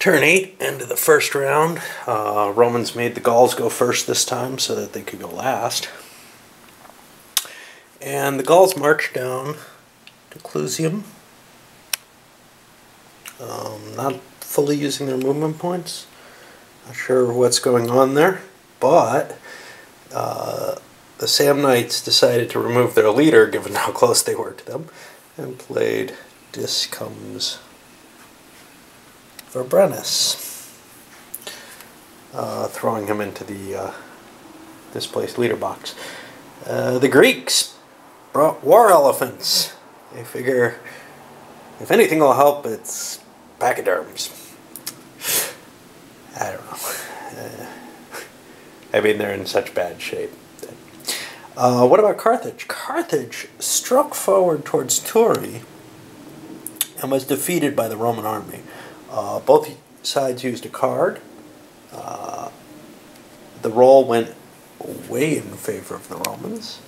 Turn 8 into the first round. Romans made the Gauls go first this time so that they could go last. And the Gauls marched down to Clusium, not fully using their movement points. Not sure what's going on there, but the Samnites decided to remove their leader, given how close they were to them, and played Discomes Verbrenus, throwing him into the displaced leader box. The Greeks brought war elephants. They figure if anything will help, it's pachyderms. I don't know. I mean, they're in such bad shape. What about Carthage? Carthage struck forward towards Turi and was defeated by the Roman army. Both sides used a card. The roll went way in favor of the Romans,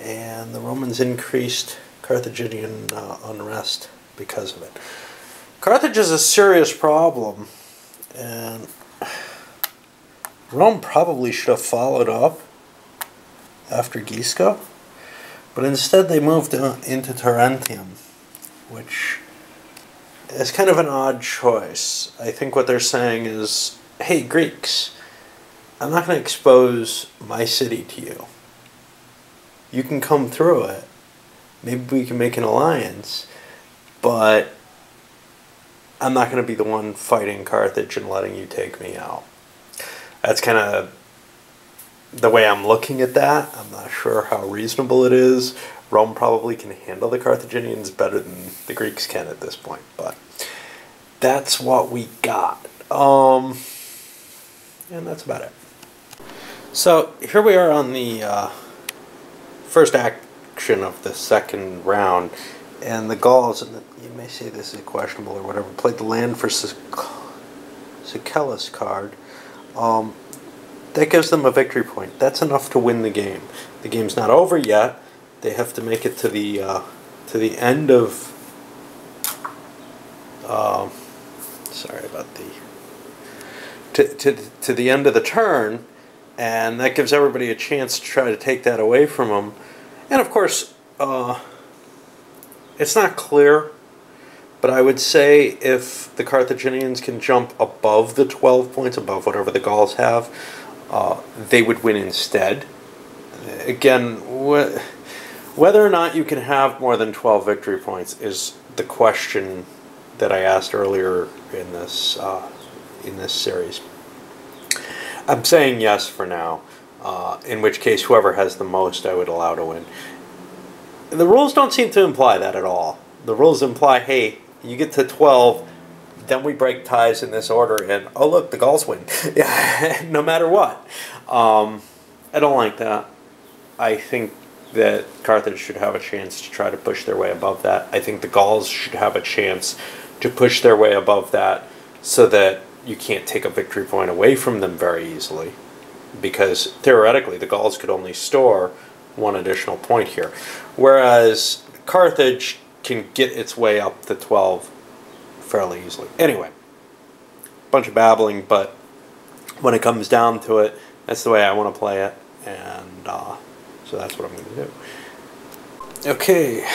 and the Romans increased Carthaginian unrest because of it. Carthage is a serious problem, and Rome probably should have followed up after Gisco, but instead they moved into Tarentum, which is kind of an odd choice. I think what they're saying is, hey, Greeks, I'm not going to expose my city to you. You can come through it. Maybe we can make an alliance, but I'm not going to be the one fighting Carthage and letting you take me out. That's kind of the way I'm looking at that. I'm not sure how reasonable it is. Rome probably can handle the Carthaginians better than the Greeks can at this point, but that's what we got. And that's about it. So here we are on the first action of the second round, and the Gauls, and you may say this is questionable or whatever, played the land for Sicellus card. That gives them a victory point. That's enough to win the game. The game's not over yet. They have to make it to the end of. Sorry about to the end of the turn, and that gives everybody a chance to try to take that away from them. And of course, it's not clear, but I would say if the Carthaginians can jump above the 12 points, above whatever the Gauls have, they would win instead. Again, whether or not you can have more than 12 victory points is the question that I asked earlier in this series. I'm saying yes for now, in which case whoever has the most I would allow to win. The rules don't seem to imply that at all. The rules imply, hey, you get to 12, then we break ties in this order, and oh look, the Gauls win. No matter what. I don't like that. I think that Carthage should have a chance to try to push their way above that. I think the Gauls should have a chance to push their way above that so that you can't take a victory point away from them very easily. Because theoretically, the Gauls could only store one additional point here. Whereas Carthage can get its way up to 12 fairly easily. Anyway, bunch of babbling, but when it comes down to it, that's the way I want to play it, and so that's what I'm going to do. Okay,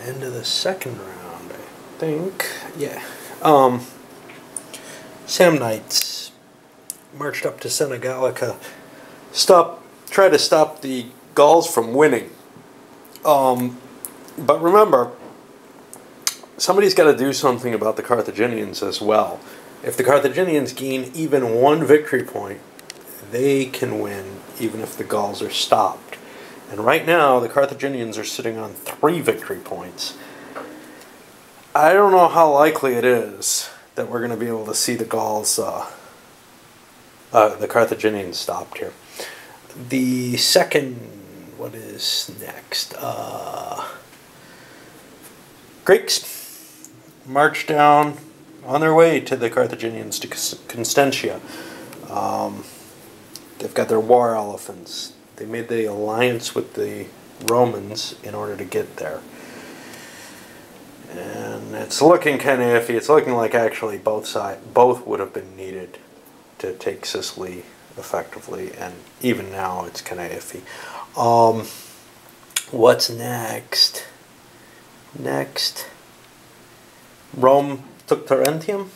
end of the second round, I think. Yeah. Samnites marched up to Senegalica, try to stop the Gauls from winning. But remember, somebody's got to do something about the Carthaginians as well. If the Carthaginians gain even one victory point, they can win even if the Gauls are stopped. And right now, the Carthaginians are sitting on 3 victory points. I don't know how likely it is that we're going to be able to see the Gauls, the Carthaginians stopped here. The second, what is next? Greeks march down on their way to the Carthaginians to Constantia. They've got their war elephants. They made the alliance with the Romans in order to get there. And it's looking kind of iffy. It's looking like actually both would have been needed to take Sicily effectively, and even now it's kind of iffy. What's next? Next, Rome took Tarentum.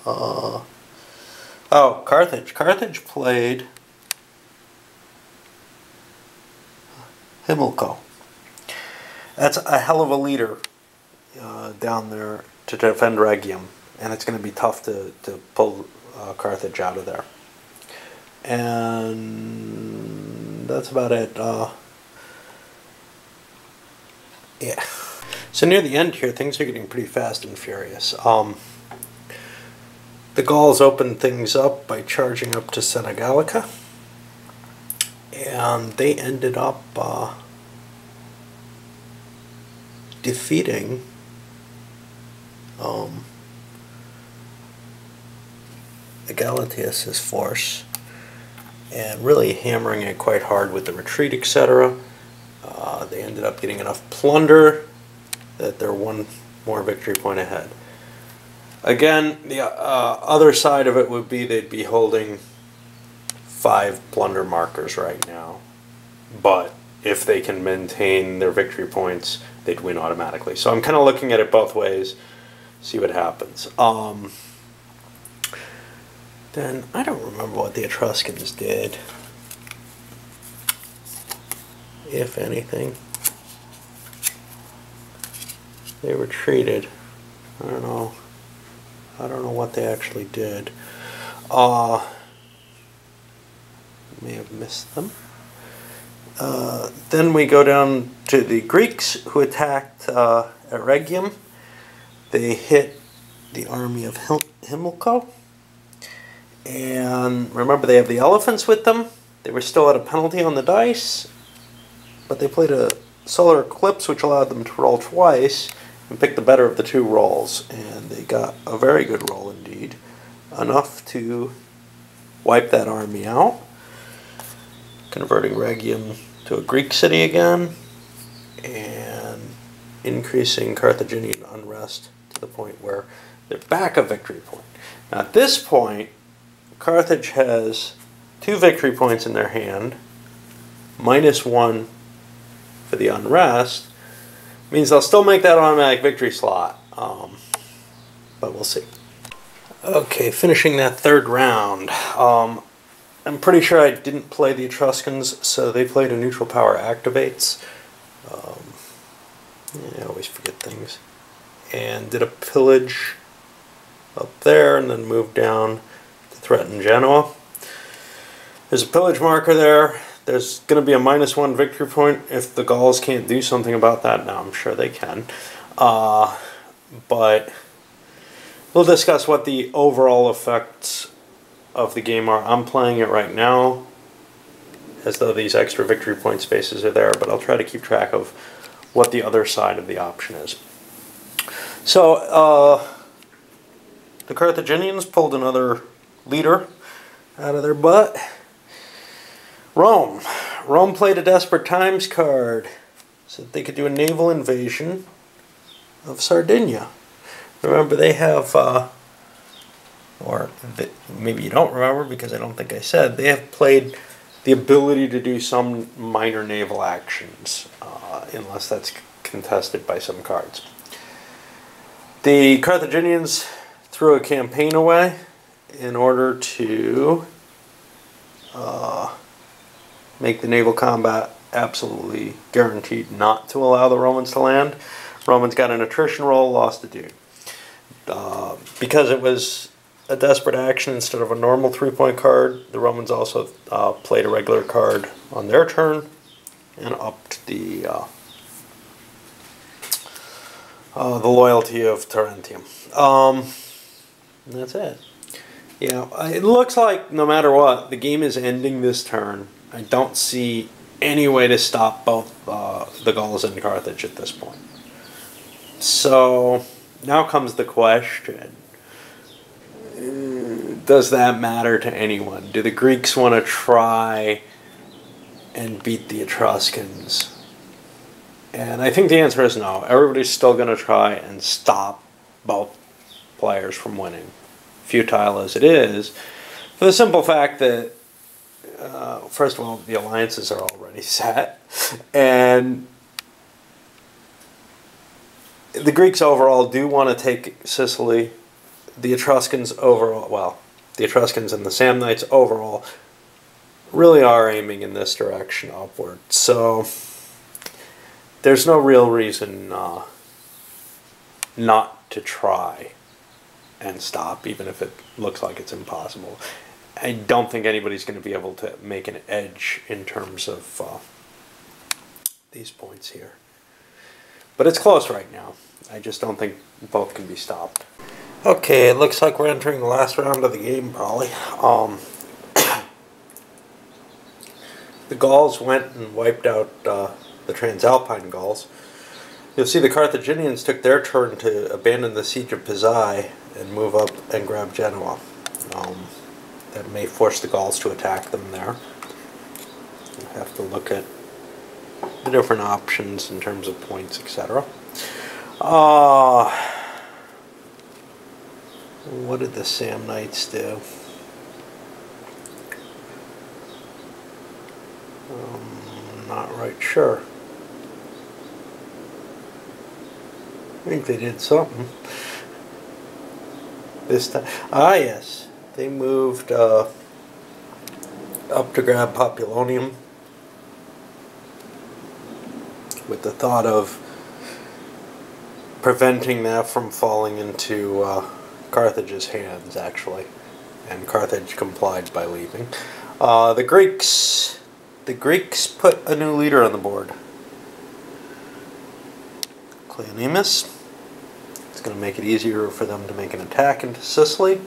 Oh, Carthage. Carthage played Himilco. That's a hell of a leader down there to defend Rhegium, and it's going to be tough to pull Carthage out of there. And that's about it. Yeah. So near the end here, things are getting pretty fast and furious. The Gauls opened things up by charging up to Senegalica, and they ended up defeating Egalatius' force and really hammering it quite hard with the retreat, etc. They ended up getting enough plunder that they're one more victory point ahead. Again, the other side of it would be they'd be holding 5 plunder markers right now. But if they can maintain their victory points, they'd win automatically. So I'm kind of looking at it both ways, see what happens. Then I don't remember what the Etruscans did, if anything. They retreated. I don't know what they actually did. May have missed them. Then we go down to the Greeks, who attacked at Rhegium. They hit the army of Himilco. And remember, they have the elephants with them. They were still at a penalty on the dice, but they played a solar eclipse, which allowed them to roll twice and pick the better of the 2 rolls. And they got a very good roll indeed, enough to wipe that army out, converting Rhegium to a Greek city again, and increasing Carthaginian unrest to the point where they're back a victory point. Now at this point, Carthage has 2 victory points in their hand, -1 for the unrest. Means they'll still make that automatic victory slot, but we'll see. Okay, finishing that 3rd round. I'm pretty sure I didn't play the Etruscans, so they played a neutral power activates. I always forget things. And did a pillage up there, and then moved down to threaten Genoa. There's a pillage marker there. There's going to be a -1 victory point if the Gauls can't do something about that. Now, I'm sure they can. But we'll discuss what the overall effects of the game are. I'm playing it right now as though these extra victory point spaces are there, but I'll try to keep track of what the other side of the option is. So, the Carthaginians pulled another leader out of their butt. Rome. Rome played a desperate times card so that they could do a naval invasion of Sardinia. Remember, they have, maybe you don't remember because I don't think I said, they have played the ability to do some minor naval actions, unless that's contested by some cards. The Carthaginians threw a campaign away in order to make the naval combat absolutely guaranteed not to allow the Romans to land. Romans got an attrition roll, lost a dude. Because it was a desperate action instead of a normal 3-point card, the Romans also played a regular card on their turn and upped the loyalty of Tarentum. That's it. Yeah, it looks like no matter what, the game is ending this turn. I don't see any way to stop both the Gauls and Carthage at this point. So now comes the question, does that matter to anyone? Do the Greeks want to try and beat the Etruscans? And I think the answer is no. Everybody's still going to try and stop both players from winning, futile as it is, for the simple fact that, first of all, the alliances are already set, and the Greeks overall do want to take Sicily. The Etruscans overall, well, the Etruscans and the Samnites overall really are aiming in this direction upward. So there's no real reason not to try and stop, even if it looks like it's impossible. I don't think anybody's going to be able to make an edge in terms of these points here. But it's close right now. I just don't think both can be stopped. Okay, it looks like we're entering the last round of the game, probably. The Gauls went and wiped out the Transalpine Gauls. You'll see the Carthaginians took their turn to abandon the siege of Pisae and move up and grab Genoa. That may force the Gauls to attack them there. You have to look at the different options in terms of points, etc. What did the Samnites do? Not right sure. I think they did something. This time. Ah, yes. They moved up to grab Populonium with the thought of preventing that from falling into Carthage's hands, actually. And Carthage complied by leaving. The Greeks put a new leader on the board. Cleonemus. It's going to make it easier for them to make an attack into Sicily.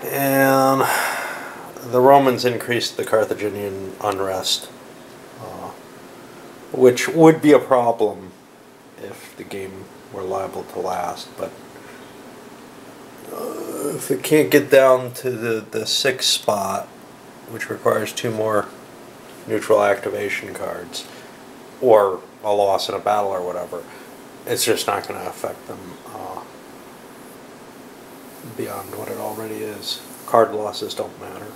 And the Romans increased the Carthaginian unrest, which would be a problem if the game were liable to last. But if it can't get down to the 6th spot, which requires 2 more neutral activation cards, or a loss in a battle or whatever, it's just not going to affect them beyond what it already is. Card losses don't matter.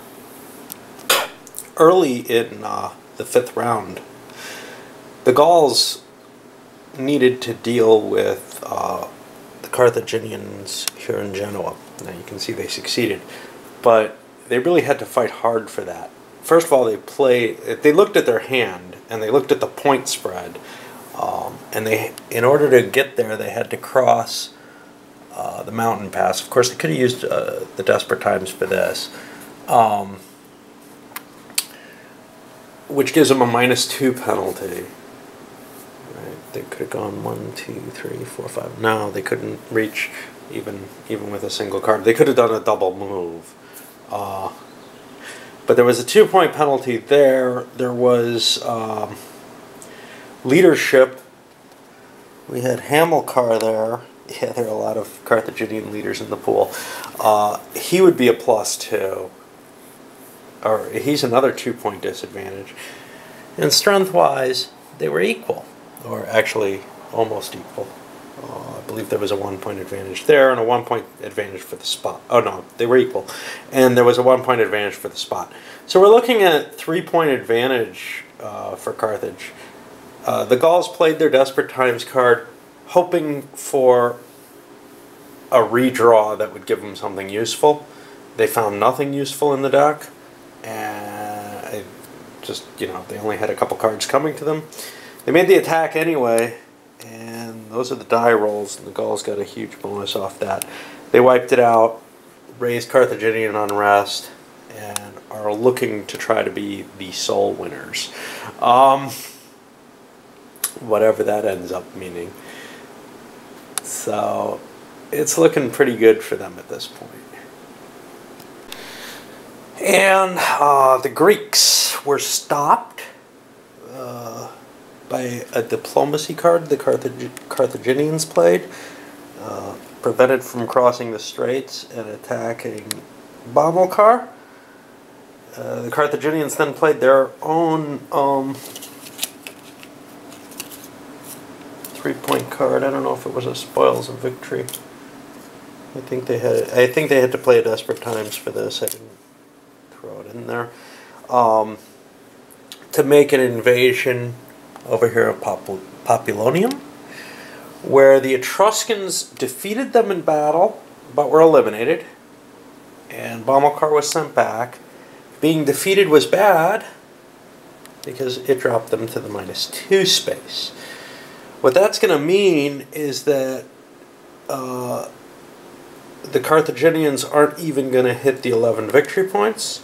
Early in the 5th round, the Gauls needed to deal with the Carthaginians here in Genoa. Now you can see they succeeded, but they really had to fight hard for that. First of all, they looked at their hand and they looked at the point spread, and in order to get there, they had to cross the mountain pass. Of course, they could have used the Desperate Times for this, which gives them a -2 penalty. Right? They could have gone 1, 2, 3, 4, 5. No, they couldn't reach even with a single card. They could have done a double move. But there was a 2-point penalty there. There was leadership. We had Hamilcar there. Yeah, there are a lot of Carthaginian leaders in the pool. He would be a +2. Or he's another 2-point disadvantage. And strength-wise, they were equal. Or actually, almost equal. I believe there was a 1-point advantage there and a 1-point advantage for the spot. Oh no, they were equal. And there was a 1-point advantage for the spot. So we're looking at 3-point advantage for Carthage. The Gauls played their Desperate Times card, hoping for a redraw that would give them something useful. They found nothing useful in the deck, and they only had a couple cards coming to them. They made the attack anyway, and those are the die rolls, and the Gauls got a huge bonus off that. They wiped it out, raised Carthaginian unrest, and are looking to try to be the sole winners. Whatever that ends up meaning. So it's looking pretty good for them at this point. And the Greeks were stopped by a diplomacy card the Carthaginians played, prevented from crossing the straits and attacking Bomilcar. The Carthaginians then played their own 3-point card. I don't know if it was a spoils of victory. I think they had to play a Desperate Times for this. I didn't throw it in there. To make an invasion over here of Populonium, where the Etruscans defeated them in battle, but were eliminated, and Bomilcar was sent back. Being defeated was bad, because it dropped them to the -2 space. What that's going to mean is that the Carthaginians aren't even going to hit the 11 victory points,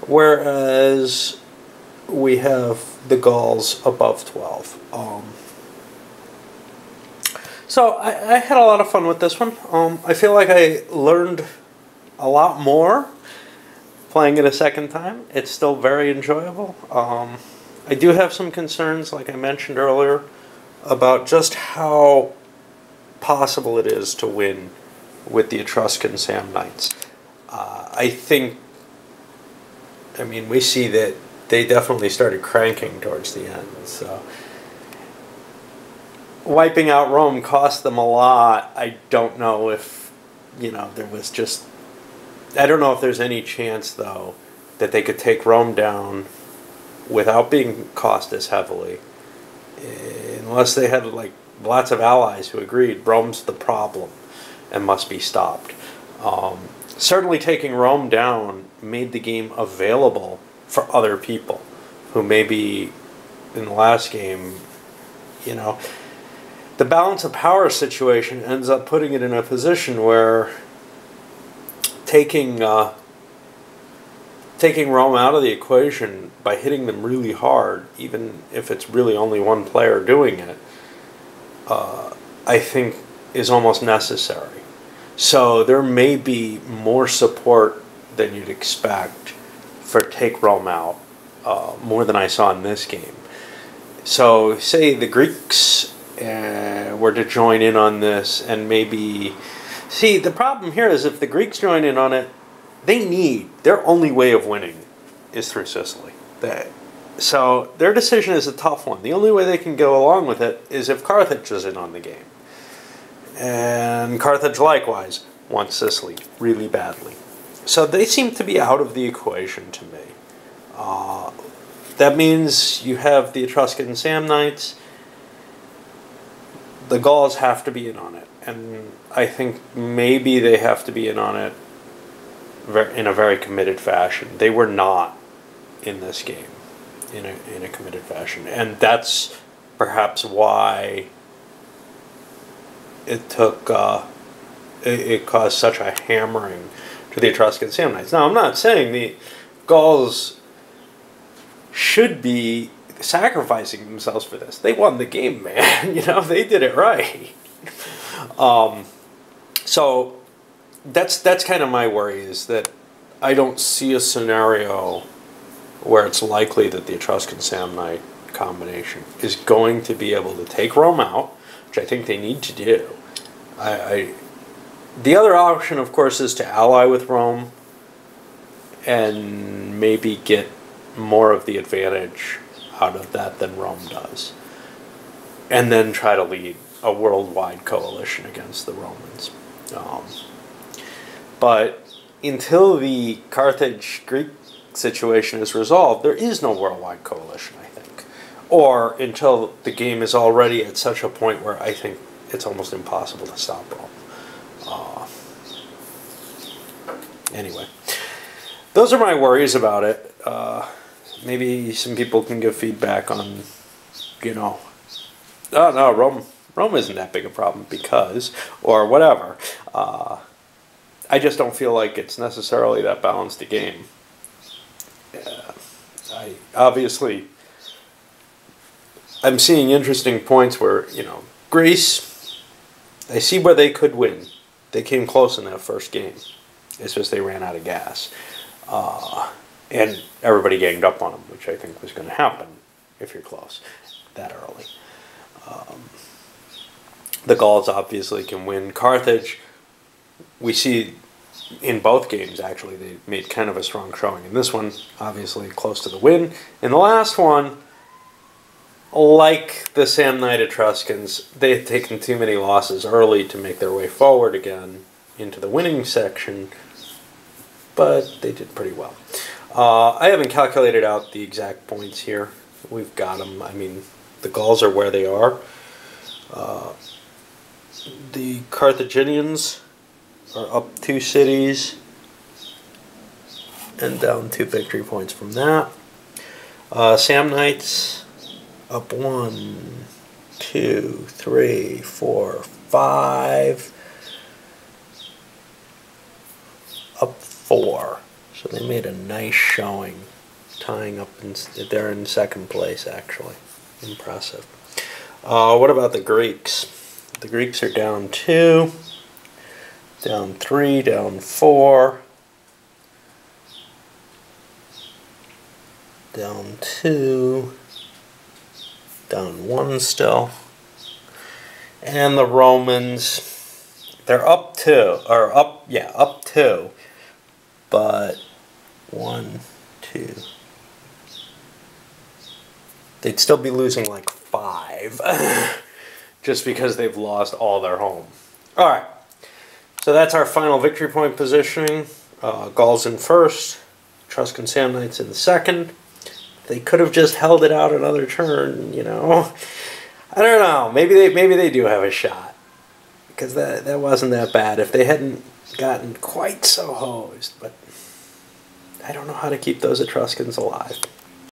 whereas we have the Gauls above 12. So I had a lot of fun with this one. I feel like I learned a lot more playing it a second time. It's still very enjoyable. I do have some concerns, like I mentioned earlier, about just how possible it is to win with the Etruscan Samnites. I mean, we see that they definitely started cranking towards the end, so wiping out Rome cost them a lot. I don't know if, there was just, I don't know if there's any chance, though, that they could take Rome down without being cost as heavily, unless they had, like, lots of allies who agreed Rome's the problem and must be stopped. Certainly taking Rome down made the game available for other people who maybe in the last game, the balance of power situation ends up putting it in a position where taking Rome out of the equation by hitting them really hard, even if it's really only one player doing it, I think is almost necessary. So there may be more support than you'd expect for take Rome out, more than I saw in this game. So say the Greeks were to join in on this, and maybe... See, the problem here is if the Greeks join in on it, their only way of winning is through Sicily. So their decision is a tough one. The only way they can go along with it is if Carthage is in on the game. And Carthage likewise wants Sicily really badly. So they seem to be out of the equation to me. That means you have the Etruscan Samnites. The Gauls have to be in on it. And I think maybe they have to be in on it in a very committed fashion. They were not in this game in a committed fashion. And that's perhaps why it took... it caused such a hammering to the Etruscan Samnites. Now, I'm not saying the Gauls should be sacrificing themselves for this. They won the game, man. They did it right. So that's kind of my worry, is that I don't see a scenario where it's likely that the Etruscan Samnite combination is going to be able to take Rome out, which I think they need to do. The other option, of course, is to ally with Rome and maybe get more of the advantage out of that than Rome does. And then try to lead a worldwide coalition against the Romans. But until the Carthage-Greek situation is resolved, there is no worldwide coalition, I think. Or until the game is already at such a point where I think it's almost impossible to stop Rome. Anyway, those are my worries about it. Maybe some people can give feedback on, oh no, Rome isn't that big a problem because, or whatever. I just don't feel like it's necessarily that balanced a game. I'm seeing interesting points where, Greece, I see where they could win. They came close in that first game. It's just they ran out of gas. And everybody ganged up on them, which I think was going to happen if you're close that early. The Gauls obviously can win. Carthage, we see in both games, actually, they made kind of a strong showing. In this one, obviously, close to the win. In the last one, like the Samnite Etruscans, they had taken too many losses early to make their way forward again into the winning section, but they did pretty well. I haven't calculated out the exact points here. We've got them. I mean, the Gauls are where they are. The Carthaginians are up 2 cities and down 2 victory points from that. Samnites up 1, 2, 3, 4, 5, up 4. So they made a nice showing, tying up they're in second place actually. Impressive. What about the Greeks? The Greeks are down 2, down 3, down 4, down 2, down 1 still. And the Romans, they're up 2, up 2, but 1, 2. They'd still be losing like 5 just because they've lost all their home. All right, so that's our final victory point positioning. Gauls in first, Etruscan Samnites in the second. They could have just held it out another turn, you know. I don't know. Maybe they do have a shot, because that wasn't that bad if they hadn't gotten quite so hosed. But I don't know how to keep those Etruscans alive.